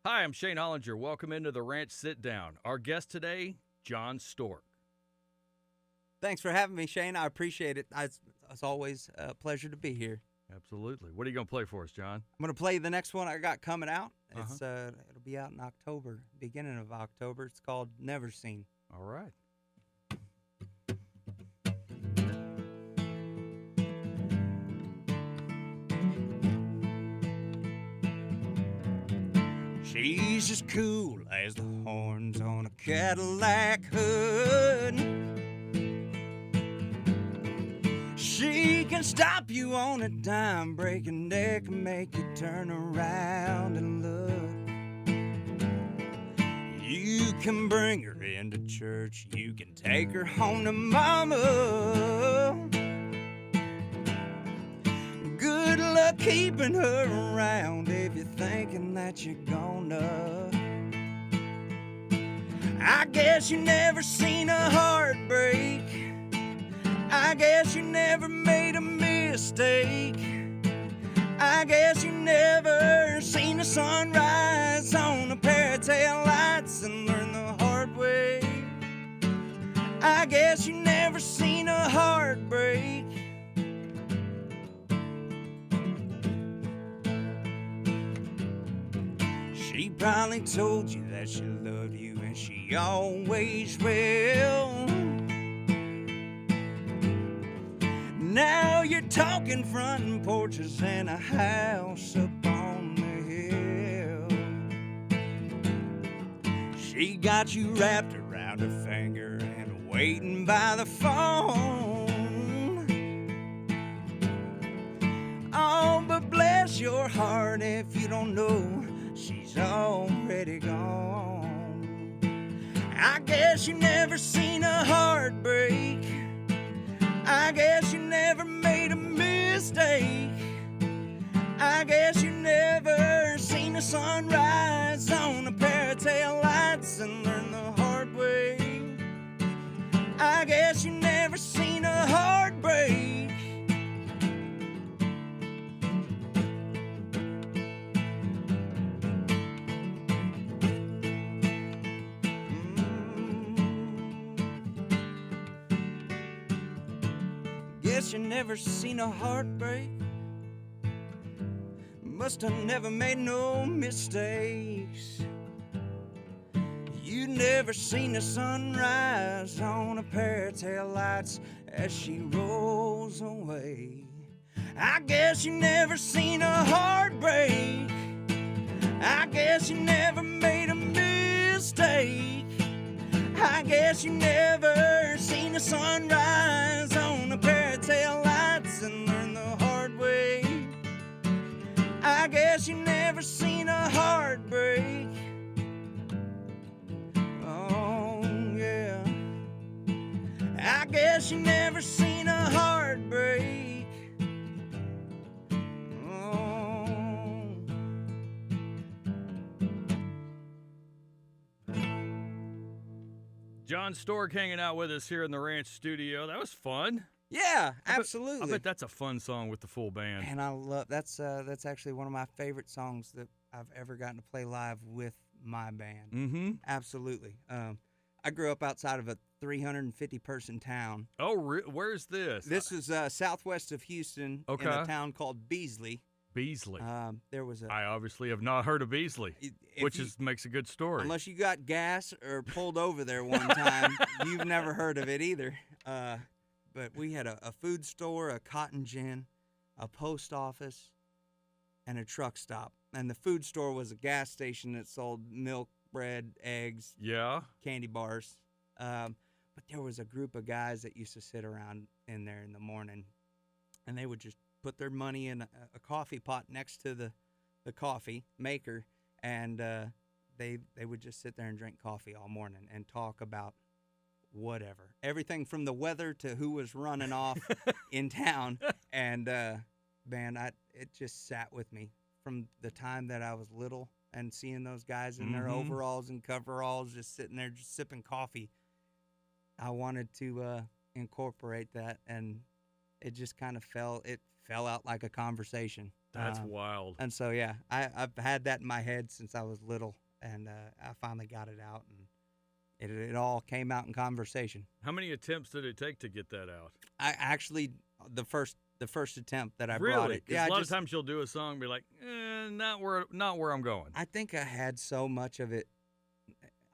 Hi, I'm Shayne Hollinger. Welcome into the Ranch Sitdown. Our guest today, Jon Stork. Thanks for having me, Shayne. I appreciate it. It's always a pleasure to be here. Absolutely. What are you going to play for us, Jon? I'm going to play the next one I got coming out. Uh-huh. It'll be out in October, beginning of October. It's called Never Seen. All right. She's as cool as the horns on a Cadillac hood. She can stop you on a dime, break a neck, and make you turn around and look. You can bring her into church, you can take her home to mama. Good luck keeping her around if you're thinking that you're gonna. I guess you never seen a heartbreak. I guess you never made a mistake. I guess you never seen a sunrise on a pair of taillights and learned the hard way. I guess you never seen a heartbreak. She probably told you that she loved you, and she always will. Now you're talking front porches and a house up on the hill. She got you wrapped around her finger and waiting by the phone. Oh, but bless your heart if you don't know, she's already gone. I guess you never seen a heartbreak. I guess you never made a mistake. I guess you never seen a sunrise on a pair of taillights and learned the hard way. I guess you never seen a heartbreak. Guess you never seen a heartbreak. Must have never made no mistakes. You never seen the sunrise on a pair of taillights as she rolls away. I guess you never seen a heartbreak. I guess you never made a mistake. I guess you never seen a sunrise on a pair of taillights and learned the hard way. I guess you never seen a heartbreak. Oh, yeah. I guess you never seen a heartbreak. Oh. Jon Stork hanging out with us here in the Ranch studio. That was fun. Yeah, I absolutely. bet that's a fun song with the full band. And I love that's actually one of my favorite songs that I've ever gotten to play live with my band. Mm-hmm. Absolutely. I grew up outside of a 350-person town. Oh, where's this? This is southwest of Houston, Okay. in a town called Beasley. Beasley. There was a I obviously have not heard of Beasley, which makes a good story. unless you got gas or pulled over there one time, you've never heard of it either. But we had a food store, a cotton gin, a post office, and a truck stop. And the food store was a gas station that sold milk, bread, eggs, Yeah. candy bars. But there was a group of guys that used to sit around in there in the morning, and they would just put their money in a coffee pot next to the coffee maker, and they would just sit there and drink coffee all morning and talk about whatever. Everything from the weather to who was running off in town. And, man, it just sat with me from the time that I was little and seeing those guys in their overalls and coveralls just sitting there just sipping coffee. I wanted to incorporate that, and it just kind of fell out like a conversation. That's wild. And so, yeah, I've had that in my head since I was little, and I finally got it out, and it all came out in conversation. How many attempts did it take to get that out? I actually, the first attempt that I really? brought it. Yeah, a lot of times you'll do a song and be like, not where I'm going. I think I had so much of it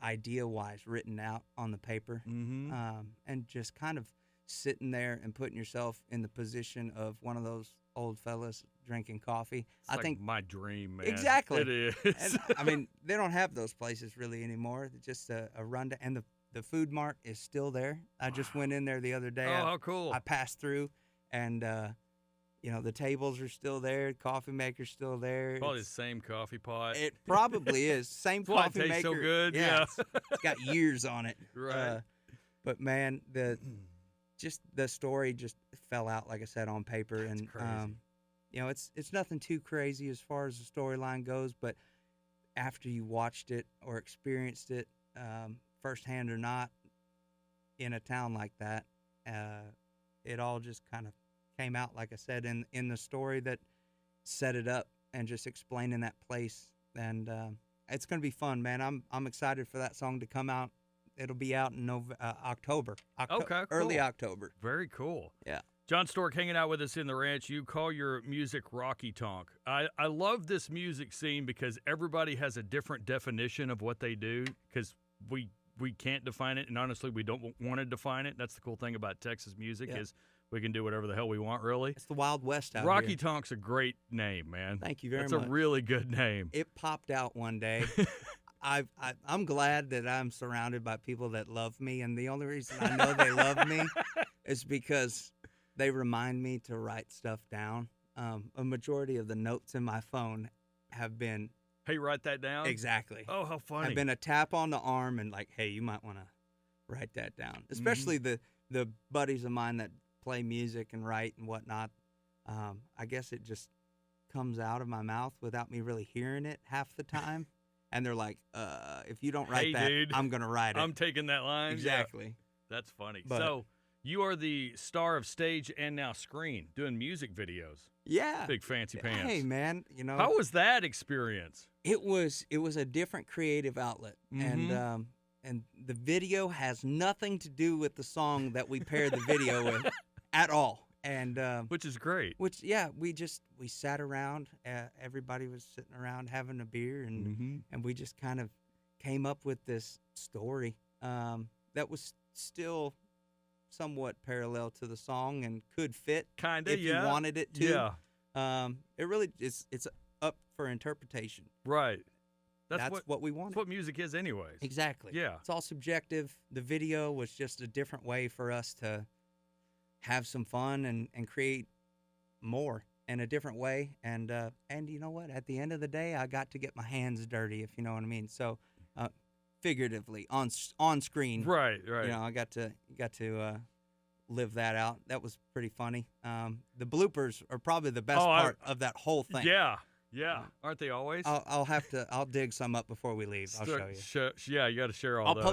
idea-wise written out on the paper, and just kind of sitting there and putting yourself in the position of one of those old fellas drinking coffee. It's like think my dream, man. Exactly. It is. And, I mean, they don't have those places really anymore. It's just a rundown, and the food mart is still there. I just went in there the other day. Oh, how cool! I passed through, and the tables are still there. Coffee maker's still there. Probably the same coffee pot. It probably is. Same That's coffee why it tastes maker. so good. Yeah. It's got years on it. Right. But man, the story just fell out, like I said, on paper. That's and crazy. it's nothing too crazy as far as the storyline goes, but after you watched it or experienced it, firsthand or not, in a town like that, it all just kind of came out, like I said, in the story that set it up, and just explaining that place. And it's going to be fun, man. I'm excited for that song to come out. It'll be out in October. Okay, cool. Early October. Very cool. Yeah. Jon Stork hanging out with us in the ranch. You call your music Rocky-Tonk. I love this music scene because everybody has a different definition of what they do, because we can't define it, and honestly, we don't want to define it. That's the cool thing about Texas music is we can do whatever the hell we want, really. It's the Wild West out Rocky-Tonk's a great name, man. Thank you very much. It's a really good name. It popped out one day. I'm glad that I'm surrounded by people that love me, and the only reason I know they love me is because they remind me to write stuff down. A majority of the notes in my phone have been, hey, write that down? Exactly. Oh, how funny. Have been a tap on the arm and like, hey, you might want to write that down. Especially the buddies of mine that play music and write and whatnot. I guess it just comes out of my mouth without me really hearing it half the time. And they're like, if you don't write that, dude, I'm going to write it. I'm taking that line. Exactly. Yeah. That's funny. But, so you are the star of stage and now screen, doing music videos. Yeah. Big fancy pants. Hey, man, how was that experience? It was a different creative outlet. And the video has nothing to do with the song that we paired the video with at all. And which is great. We sat around. Everybody was sitting around having a beer, and we just kind of came up with this story that was still somewhat parallel to the song and could fit if you wanted it to. Yeah. It really it's up for interpretation. Right. That's what we wanted. That's what music is, anyways. Exactly. Yeah. It's all subjective. The video was just a different way for us to have some fun and create more in a different way. And you know what? At the end of the day, I got to get my hands dirty, if you know what I mean. So, figuratively on screen. Right. I got to live that out. That was pretty funny. The bloopers are probably the best part of that whole thing. Yeah. Aren't they always? I'll dig some up before we leave. I'll show you. Yeah, you got to share all those.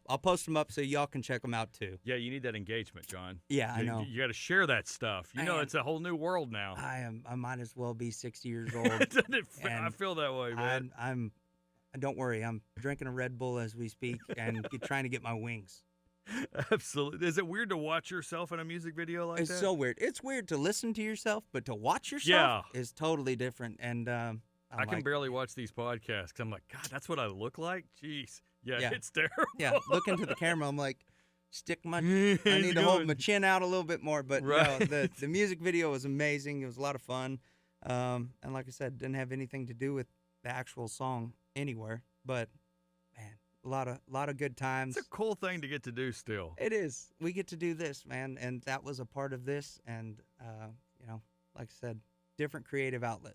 I'll post them up so y'all can check them out too. Yeah, you need that engagement, John. Yeah, I know. You got to share that stuff. It's a whole new world now. I might as well be 60 years old. I feel that way, man. Don't worry. I'm drinking a Red Bull as we speak and trying to get my wings. Absolutely. Is it weird to watch yourself in a music video like that? It's so weird. It's weird to listen to yourself, but to watch yourself is totally different. And I can barely watch these podcasts because I'm like, God, that's what I look like? Jeez. Yeah, it's terrible. Yeah, look into the camera. I'm like, I need to hold my chin out a little bit more. But no, the music video was amazing. It was a lot of fun. And like I said, didn't have anything to do with the actual song anywhere. But, man. A lot of good times. It's a cool thing to get to do still. It is. We get to do this, man, and that was a part of this. And like I said, different creative outlet.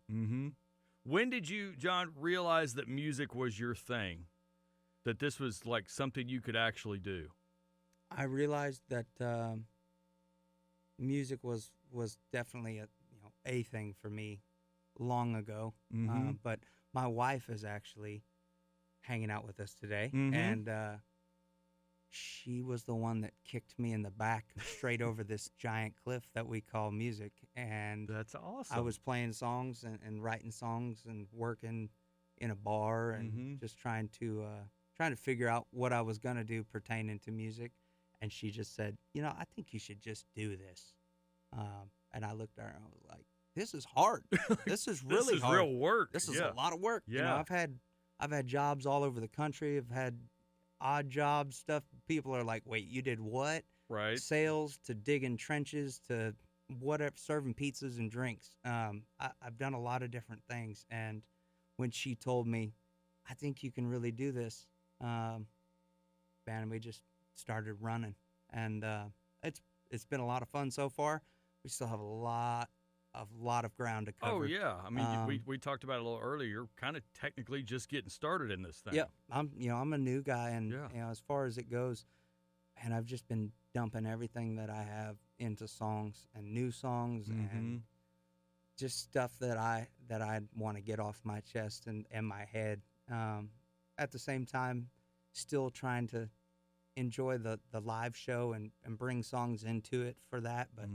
When did you, John, realize that music was your thing? That this was like something you could actually do? I realized that music was definitely a thing for me long ago. But my wife is actually hanging out with us today, and she was the one that kicked me in the back straight over this giant cliff that we call music. And That's awesome. I was playing songs and writing songs and working in a bar and just trying to figure out what I was gonna do pertaining to music. And she just said, I think you should just do this. And I looked at her and I was like, this is hard. This is really this is hard. real work. This is a lot of work. Yeah. I've had jobs all over the country. I've had odd jobs, stuff. People are like, wait, you did what? Right. Sales to digging trenches to whatever, serving pizzas and drinks. I've done a lot of different things. And when she told me, I think you can really do this, man, we just started running. And it's been a lot of fun so far. We still have a lot of ground to cover. Oh yeah, I mean, we talked about it a little earlier. You're kind of technically just getting started in this thing. Yeah, I'm a new guy, and Yeah. as far as it goes, and I've just been dumping everything that I have into songs and new songs and just stuff that I want to get off my chest and my head. At the same time, still trying to enjoy the live show and bring songs into it for that. But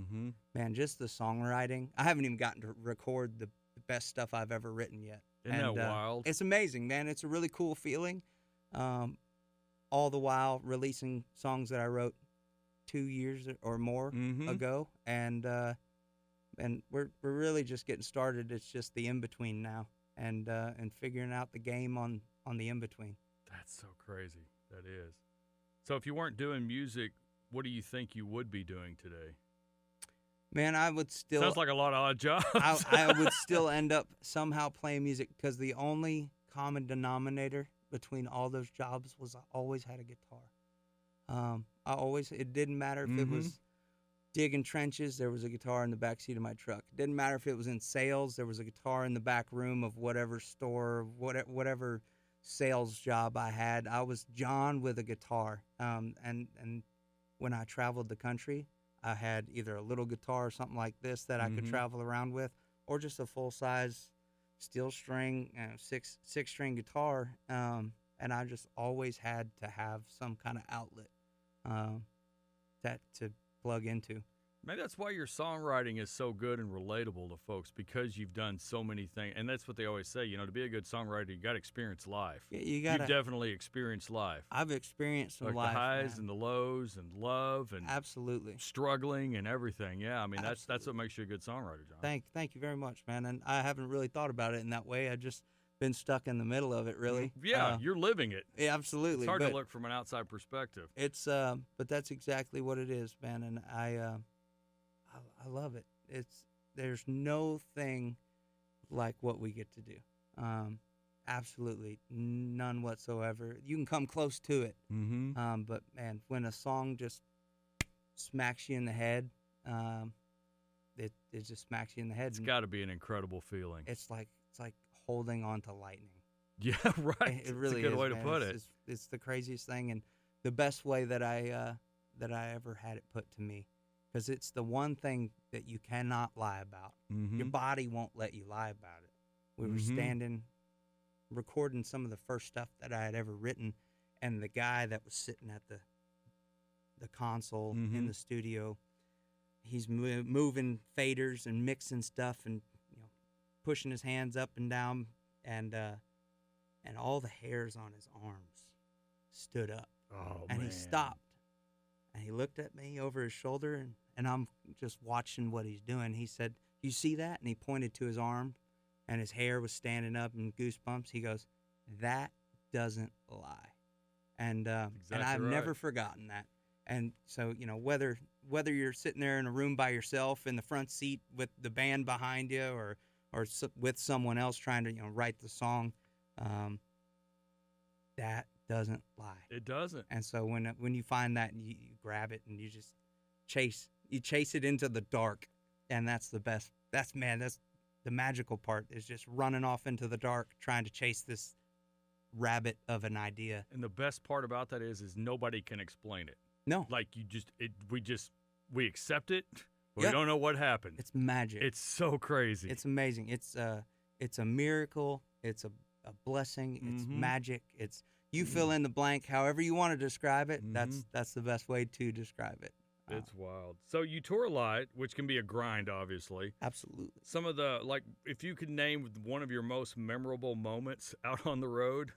man, just the songwriting. I haven't even gotten to record the best stuff I've ever written yet. Isn't that wild? It's amazing, man. It's a really cool feeling. All the while releasing songs that I wrote 2 years or more ago, and we're really just getting started. It's just the in between now, and figuring out the game on the in between. That's so crazy. That is. So if you weren't doing music, what do you think you would be doing today? Man, I would still... Sounds like a lot of odd jobs. I would still end up somehow playing music, because the only common denominator between all those jobs was I always had a guitar. It didn't matter if it was digging trenches, there was a guitar in the backseat of my truck. It didn't matter if it was in sales, there was a guitar in the back room of whatever store, whatever sales job I had. I was John with a guitar. And when I traveled the country, I had either a little guitar or something like this that I could travel around with, or just a full-size steel string, six-string guitar. And I just always had to have some kind of outlet to plug into. Maybe that's why your songwriting is so good and relatable to folks, because you've done so many things. And that's what they always say, to be a good songwriter, you got to experience life. You got to. You've definitely experienced life. I've experienced some like life, the highs man. and the lows and love and absolutely struggling and everything. Yeah, I mean, that's what makes you a good songwriter, John. Thank you very much, man. And I haven't really thought about it in that way. I just been stuck in the middle of it, really. Yeah, you're living it. Yeah, absolutely. It's hard to look from an outside perspective. It's but that's exactly what it is, man. And I love it. There's no thing like what we get to do. Absolutely none whatsoever. You can come close to it. But man, when a song just smacks you in the head, it just smacks you in the head. It's got to be an incredible feeling. It's like holding on to lightning. Yeah, right. It really It's a good is, way to man. put it. It's the craziest thing, and the best way that I ever had it put to me, because it's the one thing that you cannot lie about. Your body won't let you lie about it. We were standing, recording some of the first stuff that I had ever written, and the guy that was sitting at the console in the studio, he's moving faders and mixing stuff and pushing his hands up and down, and all the hairs on his arms stood up. Oh, and man. He stopped, and he looked at me over his shoulder, and I'm just watching what he's doing. He said, "You see that?" And he pointed to his arm, and his hair was standing up and goosebumps. He goes, "That doesn't lie." And I've never forgotten that. And so, whether you're sitting there in a room by yourself in the front seat with the band behind you, or with someone else trying to write the song, that doesn't lie. It doesn't. And so when you find that, and you grab it and you just chase it into the dark, and that's the best. That's the magical part, is just running off into the dark trying to chase this rabbit of an idea. And the best part about that is nobody can explain it. No, like we accept it. We don't know what happened. It's magic. It's so crazy. It's amazing. It's a miracle. It's a a blessing. It's Mhm. magic. It's you fill in the blank however you want to describe it. Mhm. That's the best way to describe it. It's wild. So you tour a lot, which can be a grind, obviously. Absolutely. Some of the, like, if you could name one of your most memorable moments out on the road.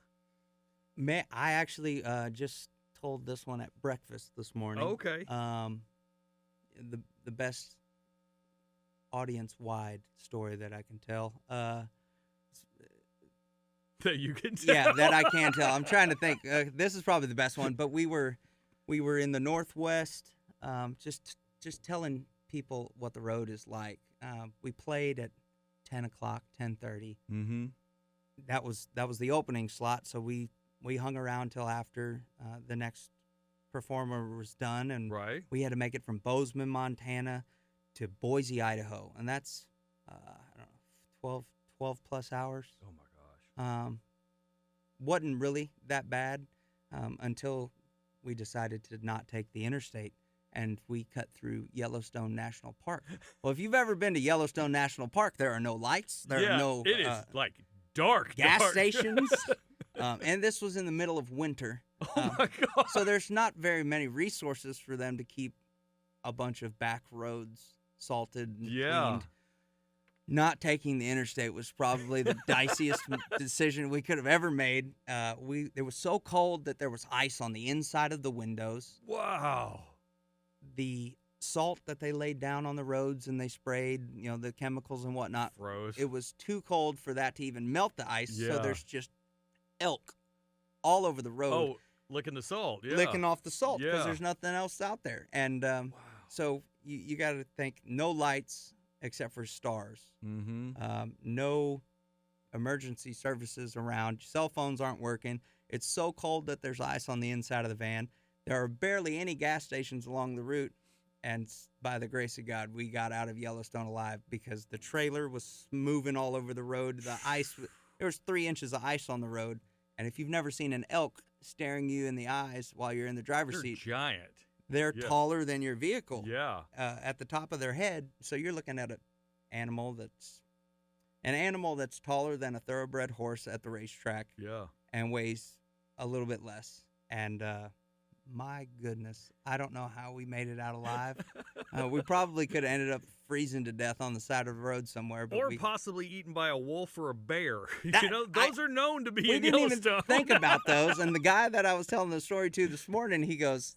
Man, I actually just told this one at breakfast this morning. Okay. The best audience wide story that I can tell. That you can tell. Yeah, that I can tell. I'm trying to think. This is probably the best one. But we were in the Northwest, just telling people what the road is like. We played at 10 o'clock, 10:30. Mm-hmm. That was the opening slot. So we hung around till after the next performer was done, and Right. we had to make it from Bozeman, Montana, to Boise, Idaho, and that's I don't know, 12 plus hours. Oh my gosh. Wasn't really that bad until we decided to not take the interstate, and we cut through Yellowstone National Park. Well, if you've ever been to Yellowstone National Park, there are no lights. There are no it is like dark. gas dark. stations, and this was in the middle of winter. Oh my god. So there's not very many resources for them to keep a bunch of back roads salted and cleaned. Not taking the interstate was probably the diciest decision we could have ever made. It was so cold that there was ice on the inside of the windows. Wow. The salt that they laid down on the roads and they sprayed, the chemicals and whatnot. Froze. It was too cold for that to even melt the ice. Yeah. So there's just elk all over the road. Oh, licking the salt. Yeah. Licking off the salt because Yeah. there's nothing else out there. And Wow. so you got to think no lights except for stars. Mm-hmm. No emergency services around. Cell phones aren't working. It's so cold that there's ice on the inside of the van. There are barely any gas stations along the route. And by the grace of God, we got out of Yellowstone alive because the trailer was moving all over the road. The ice, there was 3 inches of ice on the road. And if you've never seen an elk staring you in the eyes while you're in the driver's They're seat, giant. they're Yeah. taller than your vehicle. Yeah. At the top of their head. So you're looking at an animal that's taller than a thoroughbred horse at the racetrack Yeah. and weighs a little bit less. And my goodness, I don't know how we made it out alive. We probably could have ended up freezing to death on the side of the road somewhere. But Or possibly eaten by a wolf or a bear. That- Those are known to be we in didn't even Yellowstone. think about those. And the guy that I was telling the story to this morning, he goes,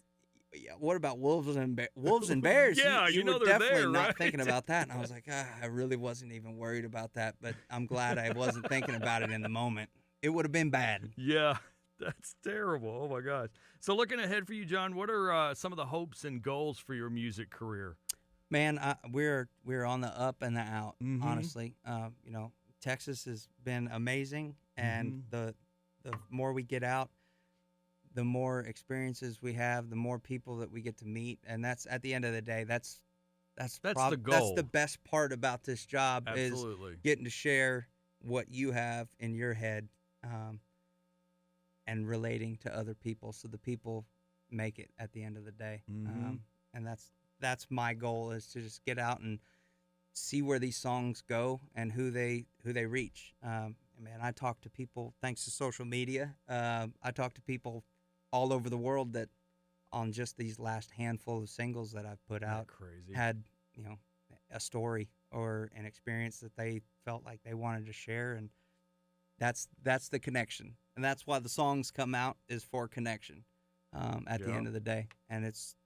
"Yeah, what about wolves and bears? Yeah, you know were they're definitely there, not right? thinking about that." And I was like, I really wasn't even worried about that, but I'm glad I wasn't thinking about it in the moment. It would have been bad. Yeah, that's terrible. Oh my gosh. So looking ahead for you, John, what are some of the hopes and goals for your music career? Man, we're on the up and the out. Mhm. Honestly, Texas has been amazing, and Mhm. the more we get out, the more experiences we have, the more people that we get to meet, and that's at the end of the day, that's the That's goal. the best part about this job Absolutely. is getting to share what you have in your head, and relating to other people, so the people make it at the end of the day. Mhm. And that's my goal, is to just get out and see where these songs go and who they reach. Man, I talk to people thanks to social media. I talk to people all over the world that on just these last handful of singles that I've put Isn't out that crazy. had a story or an experience that they felt like they wanted to share, and that's the connection, and that's why the songs come out, is for connection at the Yeah. end of the day. And it's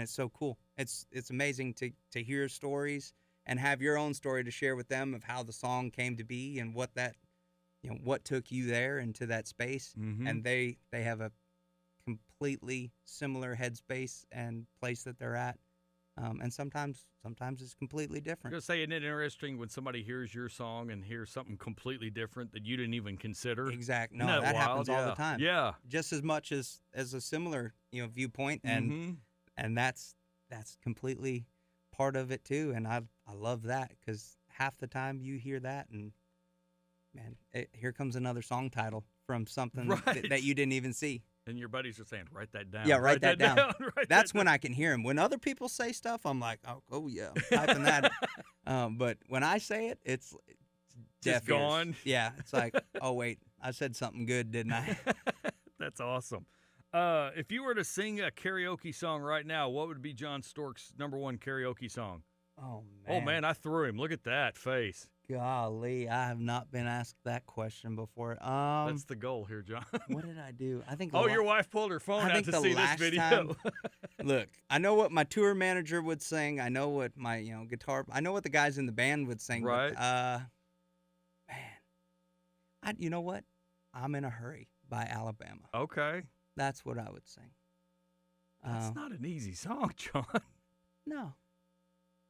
so cool. It's amazing to hear stories and have your own story to share with them of how the song came to be and what that what took you there into that space. Mhm. And they have a completely similar headspace and place that they're at, and sometimes it's completely I'm different. gonna say, isn't it interesting when somebody hears your song and hears something completely different that you didn't even consider? Exact. No, Isn't that happens wild? all Yeah. the time. Yeah. Just as much as a similar viewpoint, and Mhm. and that's completely part of it too. And I love that, because half the time you hear that, and man, here comes another song title from something Right. that you didn't even see. And your buddies are saying, write that down. Yeah, write that down. Write That's that when I can hear them. When other people say stuff, I'm like, oh yeah, I'm typing that. But when I say it, it's Just deaf ears. gone. Yeah, it's like, oh wait, I said something good, didn't I? That's awesome. If you were to sing a karaoke song right now, what would be Jon Stork's #1 karaoke song? Oh, man. Oh, man, I threw him. Look at that face. Golly, I have not been asked that question before. That's the goal here, John. What did I do? I think. Oh, your wife pulled her phone out to see this video. Look, I know what my tour manager would sing. I know what my guitar. I know what the guys in the band would sing. Right. But, man, you know what? I'm in a Hurry by Alabama. Okay. That's what I would sing. That's not an easy song, John. No.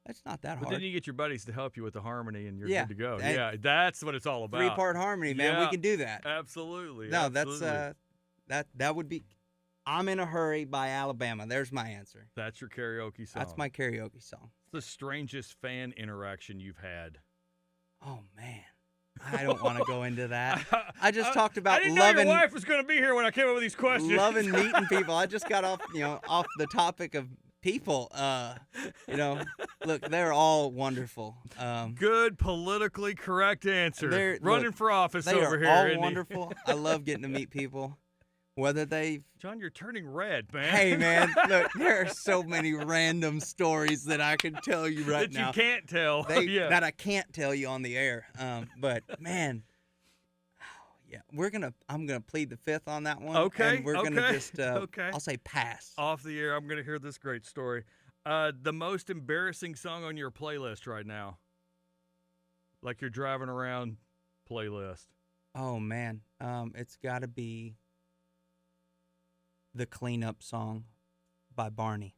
It's not that hard. But then you get your buddies to help you with the harmony, and you're Yeah. good to go. And Yeah, that's what it's all about. 3-part harmony, man. Yeah. We can do that. Absolutely. No, absolutely. that would be I'm in a Hurry by Alabama. There's my answer. That's your karaoke song. That's my karaoke song. What's the strangest fan interaction you've had? Oh, man. I don't want to go into that. I just talked about I didn't loving know your wife was going to be here when I came up with these questions. loving meeting people. I just got off the topic of people. Look, they're all wonderful. Good politically correct answer. Running look, for office they over are here. all isn't he? wonderful. I love getting to meet people, whether they. John, you're turning red, man. Hey, man, look, there are so many random stories that I can tell you right that now. you can't tell. Yeah. That I can't tell you on the air. But man, yeah, I'm gonna plead the fifth on that one. Okay. And we're gonna just. Okay. I'll say pass. Off the air, I'm going to hear this great story. The most embarrassing song on your playlist right now? Like you're driving around playlist. Oh man, it's got to be the Cleanup song by Barney.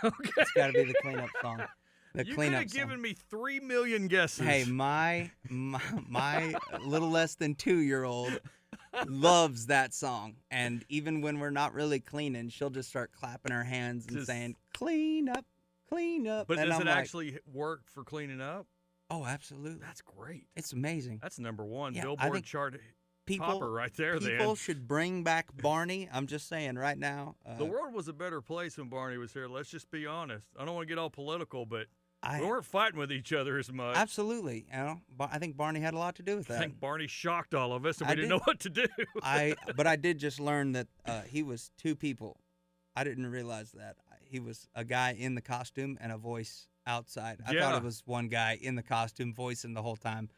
Okay. It's got to be the Cleanup song. The You could Cleanup have song. given me 3 million guesses. Hey, my little less than 2-year-old loves that song, and even when we're not really cleaning, she'll just start clapping her hands and saying "clean up, clean up." But and does I'm it like, actually work for cleaning up? Oh, absolutely. That's great. It's amazing. That's #1 Yeah, I Billboard think chart People, topper right there. people Then should bring back Barney. I'm just saying right now. the world was a better place when Barney was here. Let's just be honest. I don't want to get all political, but I we weren't fighting with each other as much. absolutely. I think Barney had a lot to do with that. I think Barney shocked all of us, and I we didn't did. know what to do. But I did just learn that he was two people. I didn't realize that. He was a guy in the costume and a voice outside. I thought Yeah. it was one guy in the costume voicing the whole time.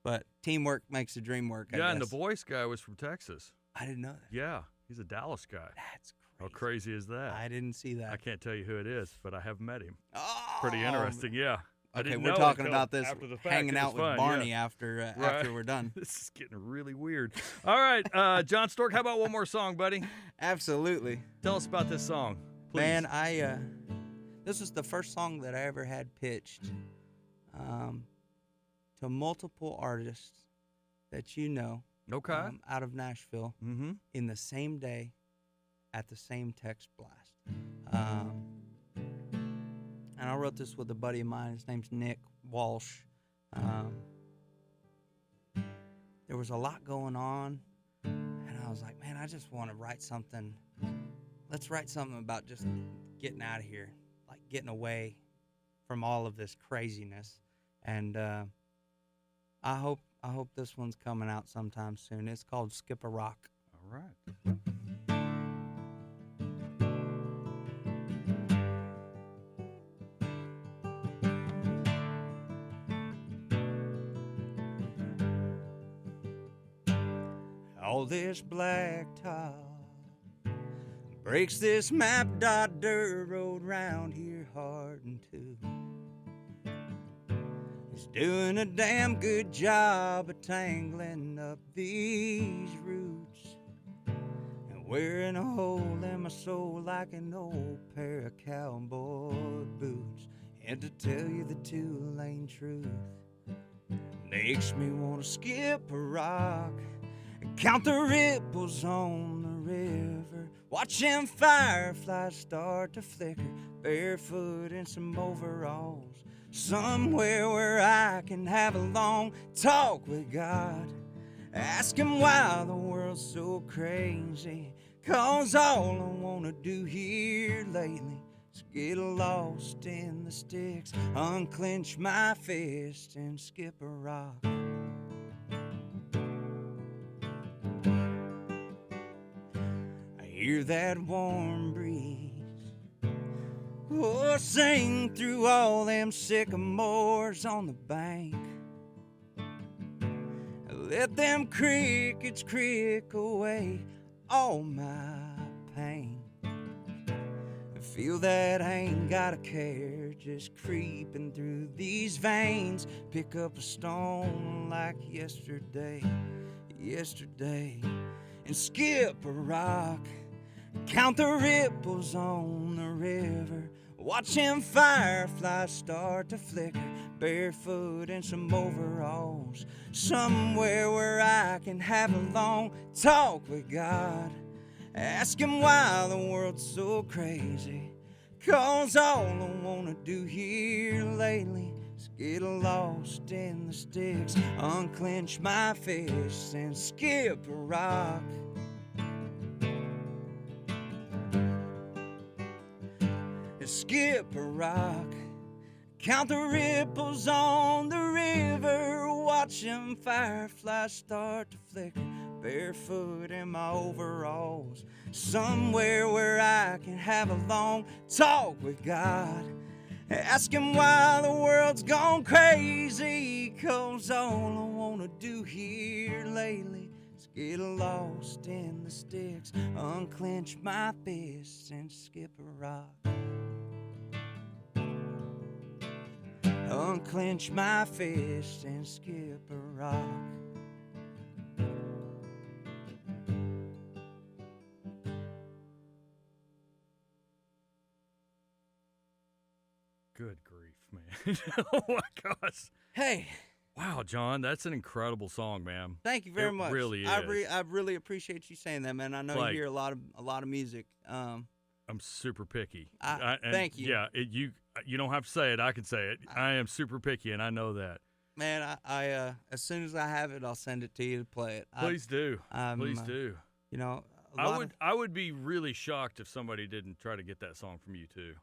But teamwork makes the dream work, I Yeah, and the guess. voice guy was from Texas. I didn't know that. Yeah, he's a Dallas guy. That's crazy. How crazy is that? I didn't see that. I can't tell you who it is, but I have met him. Oh, Pretty interesting, yeah. I Okay, didn't we're know talking until about this after the fact. hanging It out was with fun, Barney yeah. after Right. we're done. This is getting really weird. All right, Jon Stork, how about one more song, buddy? Absolutely. Tell us about this song, please. Man, this is the first song that I ever had pitched to multiple artists that you know Okay. out of Nashville Mm-hmm. in the same day at the same text blast. And I wrote this with a buddy of mine. His name's Nick Walsh. There was a lot going on, and I was like, man, I just want to write something. Let's write something about just getting out of here, like getting away from all of this craziness. And I hope this one's coming out sometime soon. It's called Skip a Rock. All right. All this blacktop breaks this map dot dirt road round here hard and two. It's doing a damn good job of tangling up these roots and wearing a hole in my soul like an old pair of cowboy boots. And to tell you the two-lane truth, makes me want to skip a rock and count the ripples on the river, watch them fireflies start to flicker, barefoot in some overalls, somewhere where I can have a long talk with God, ask him why the world's so crazy, 'cause all I want to do here lately is get lost in the sticks, unclench my fist and skip a rock. hear that warm breeze. Oh, sing through all them sycamores on the bank. Let them crickets crick away all my pain. Feel that I ain't got a care just creeping through these veins. Pick up a stone like yesterday, and skip a rock. Count the ripples on the river. Watch them fireflies start to flicker. Barefoot in some overalls. Somewhere where I can have a long talk with God. Ask him why the world's so crazy. 'Cause all I wanna do here lately is get lost in the sticks, unclench my fists and skip a rock. Skip a rock. Count the ripples on the river. Watch them fireflies start to flicker. Barefoot in my overalls. Somewhere where I can have a long talk with God. Ask him why the world's gone crazy. 'Cause all I wanna do here lately is get lost in the sticks, unclench my fists and skip a rock. Unclench my fist and skip a rock. Good grief, man. Oh, my gosh. Hey. Wow, John, that's an incredible song, man. Thank you very much. Really is. I really appreciate you saying that, man. I know you hear a lot of music. I'm super picky. Thank you. Yeah, you don't have to say it. I can say it. I am super picky, and I know that. Man, I as soon as I have it, I'll send it to you to play it. Please do. Please do. You know, I would be really shocked if somebody didn't try to get that song from you too.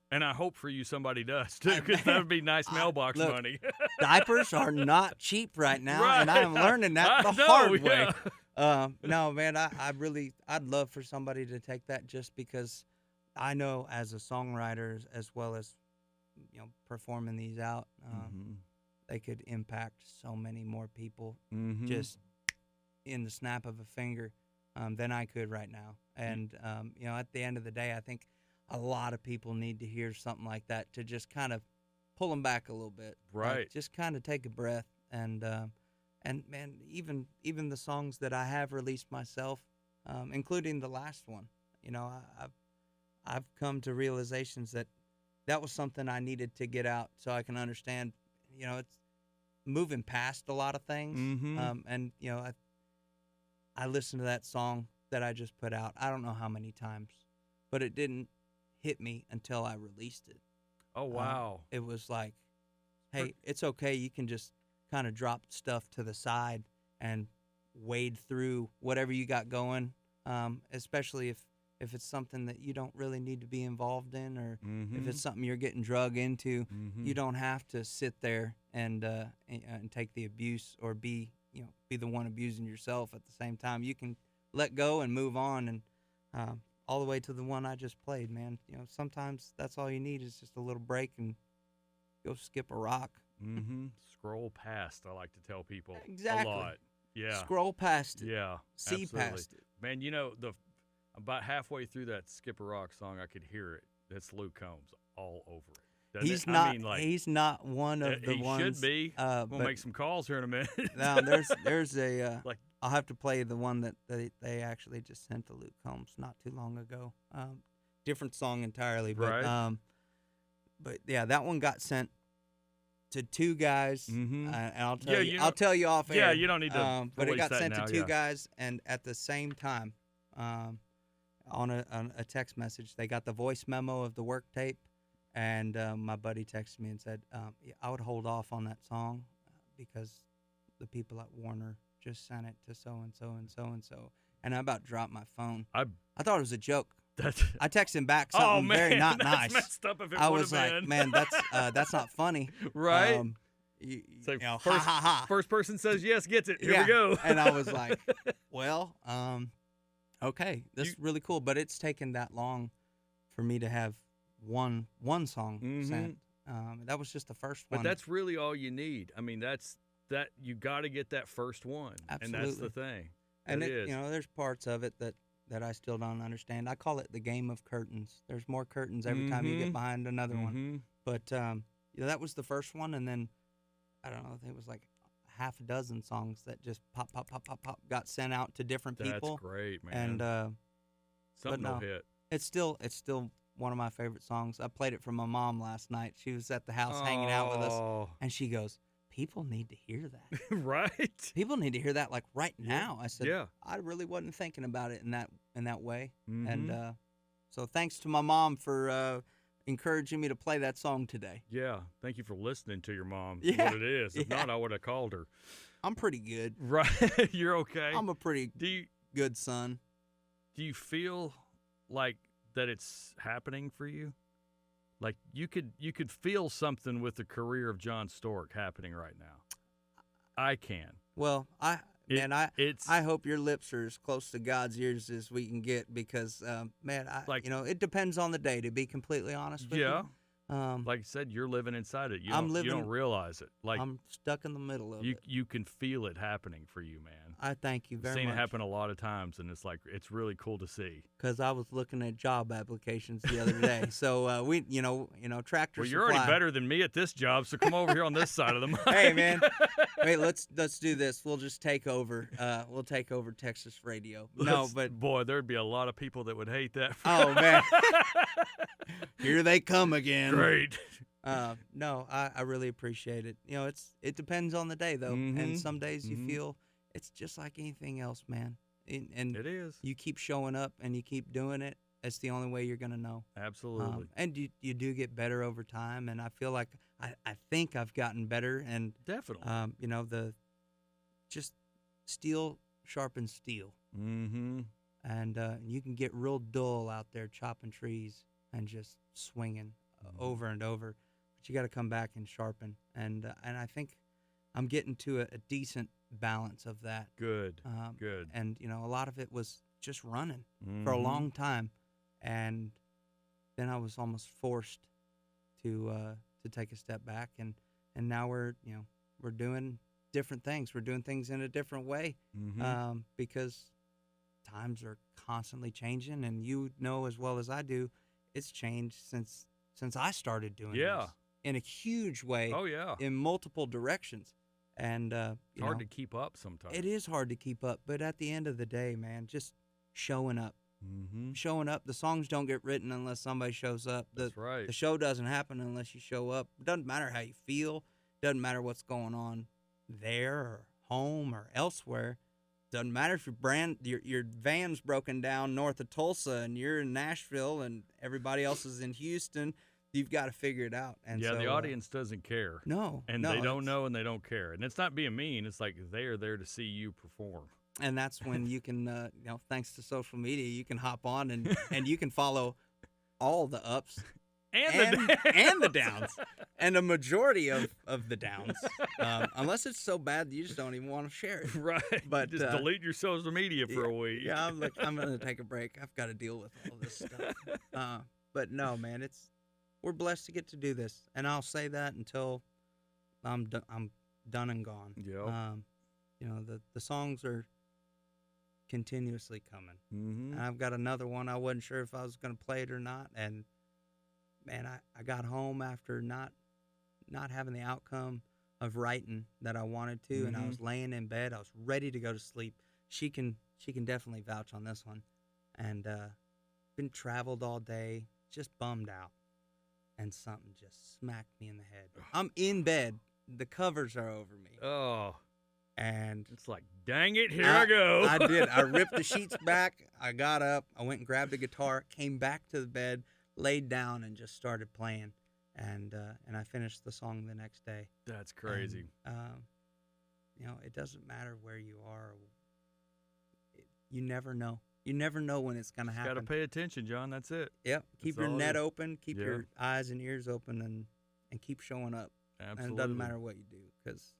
And I hope for you somebody does too, because that would be nice mailbox money. Diapers are not cheap right now, right. and I'm learning that the hard way. No, man, I'd love for somebody to take that, just because I know as a songwriter, as well as, you know, performing these out, they could impact so many more people just in the snap of a finger than I could right now. And, you know, at the end of the day, I think a lot of people need to hear something like that to just kind of pull them back a little bit. Right. Like, just kind of take a breath. And man, even the songs that I have released myself, including the last one, you know, I've come to realizations that was something I needed to get out so I can understand, you know, it's moving past a lot of things. And, you know, I listened to that song that I just put out, I don't know how many times, but it didn't hit me until I released it. Oh, wow. It was like, hey, it's okay. You can just kind of drop stuff to the side and wade through whatever you got going, especially if it's something that you don't really need to be involved in, or if it's something you're getting drug into. You don't have to sit there and take the abuse, or be the one abusing yourself at the same time. You can let go and move on, and all the way to the one I just played, man. You know, sometimes that's all you need is just a little break and go skip a rock. Scroll past, I like to tell people. Exactly. A lot. Yeah. Scroll past it. Yeah. See absolutely. past it. Man, you know, about halfway through that Skip a Rock song, I could hear it. That's Luke Combs all over it. He's it? not. I mean, like, he's not one of the he ones. Should be. We'll make some calls here in a minute. No, there's a. Like, I'll have to play the one that they actually just sent to Luke Combs not too long ago. Different song entirely, but right. But yeah, that one got sent to two guys, and I'll tell you. I'll tell you off air. Yeah, you don't need to. But it got sent to two guys, and at the same time, on a text message, they got the voice memo of the work tape, and my buddy texted me and said, I would hold off on that song because the people at Warner just sent it to so and so and so and so, and I about dropped my phone. I thought it was a joke. I texted him back something very not that's nice. Messed up if it I was been. like, man, that's not funny, right? You know, first, ha ha ha. First person says yes gets it. Here we go. And I was like, well, Okay, this is really cool, but it's taken that long for me to have one song sent. That was just the first one. But that's really all you need. I mean, that you got to get that first one, Absolutely. and that's the thing. And it is. there's parts of it that I still don't understand. I call it the game of curtains. There's more curtains every time you get behind another one. But that was the first one, and then I don't know. I think it was like half a dozen songs that just pop, got sent out to different people. That's great, man. And something will hit. It's still one of my favorite songs. I played it for my mom last night. She was at the house hanging out with us, and she goes, "People need to hear that." Right. People need to hear that like right now. I said, yeah. I really wasn't thinking about it in that way. And so thanks to my mom for encouraging me to play that song today. Yeah. Thank you for listening to your mom. Yeah. What it is. If not, I would have called her. I'm pretty good. Right. You're okay. I'm a pretty good son. Do you feel like that it's happening for you? Like you could feel something with the career of Jon Stork happening right now. I can. Well, I hope your lips are as close to God's ears as we can get because, man, it depends on the day, to be completely honest with you. Yeah. Like I said, you're living inside it. You don't realize it. Like I'm stuck in the middle of it. You can feel it happening for you, man. I thank you very much. I've seen it happen a lot of times, and it's really cool to see. Because I was looking at job applications the other day, so we, Tractor Well, you're Supply. already better than me at this job, so come over here on this side of the mic. Hey, man. Wait, let's do this. We'll just take over. We'll take over Texas radio. Boy, there'd be a lot of people that would hate that. Oh man, here they come again. Great. No, I really appreciate it. It depends on the day though, and some days you feel it's just like anything else, man. And it is. You keep showing up and you keep doing it. It's the only way you're gonna know. Absolutely. And you do get better over time, and I feel like I think I've gotten better. And definitely, the just steel sharpens steel. And you can get real dull out there chopping trees and just swinging over and over. But you got to come back and sharpen. And I think I'm getting to a decent balance of that. Good. Good. And a lot of it was just running for a long time, and then I was almost forced to take a step back, and now we're doing different things. We're doing things in a different way because times are constantly changing, and as well as I do, it's changed since I started doing this in a huge way. Oh yeah, in multiple directions. And it's hard to keep up sometimes. It is hard to keep up, but at the end of the day, man, just showing up. Showing up. The songs don't get written unless somebody shows up. That's right. The show doesn't happen unless you show up. It doesn't matter how you feel. Doesn't matter what's going on there or home or elsewhere. Doesn't matter if your van's broken down north of Tulsa and you're in Nashville and everybody else is in Houston. You've got to figure it out. And the audience doesn't care. No. And they don't know and they don't care. And it's not being mean. It's like they are there to see you perform. And that's when you can, thanks to social media, you can hop on and you can follow all the ups and the downs and a majority of the downs. Unless it's so bad that you just don't even want to share it. Right. But just delete your social media for a week. Yeah, I'm going to take a break. I've got to deal with all this stuff. But no, man, we're blessed to get to do this, and I'll say that until I'm done and gone. Yep. The songs are continuously coming. And I've got another one. I wasn't sure if I was going to play it or not, and man, I got home after not having the outcome of writing that I wanted to, and I was laying in bed. I was ready to go to sleep. She can definitely vouch on this one, and been traveled all day, just bummed out. And something just smacked me in the head. I'm in bed. The covers are over me. Oh. And it's like, dang it, here I go. I did. I ripped the sheets back. I got up. I went and grabbed a guitar, came back to the bed, laid down, and just started playing. And I finished the song the next day. That's crazy. And, it doesn't matter where you are. You never know. You never know when it's going to happen. Got to pay attention, John. That's it. Yep. Keep your net open. Keep your eyes and ears open, and keep showing up. Absolutely. And it doesn't matter what you do because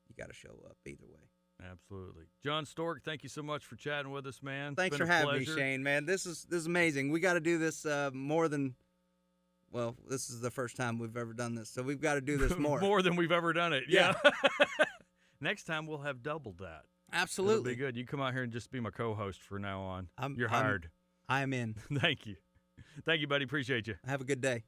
you got to show up either way. Absolutely. Jon Stork, thank you so much for chatting with us, man. Thanks It's for been a having me, pleasure. Shayne. Man, this is amazing. We got to do this more than. Well, this is the first time we've ever done this, so we've got to do this more. More than we've ever done it. Yeah. Next time we'll have doubled that. Absolutely. It'll be good. You come out here and just be my co-host for now on. I'm You're hired. I'm in. Thank you. Thank you, buddy. Appreciate you. Have a good day.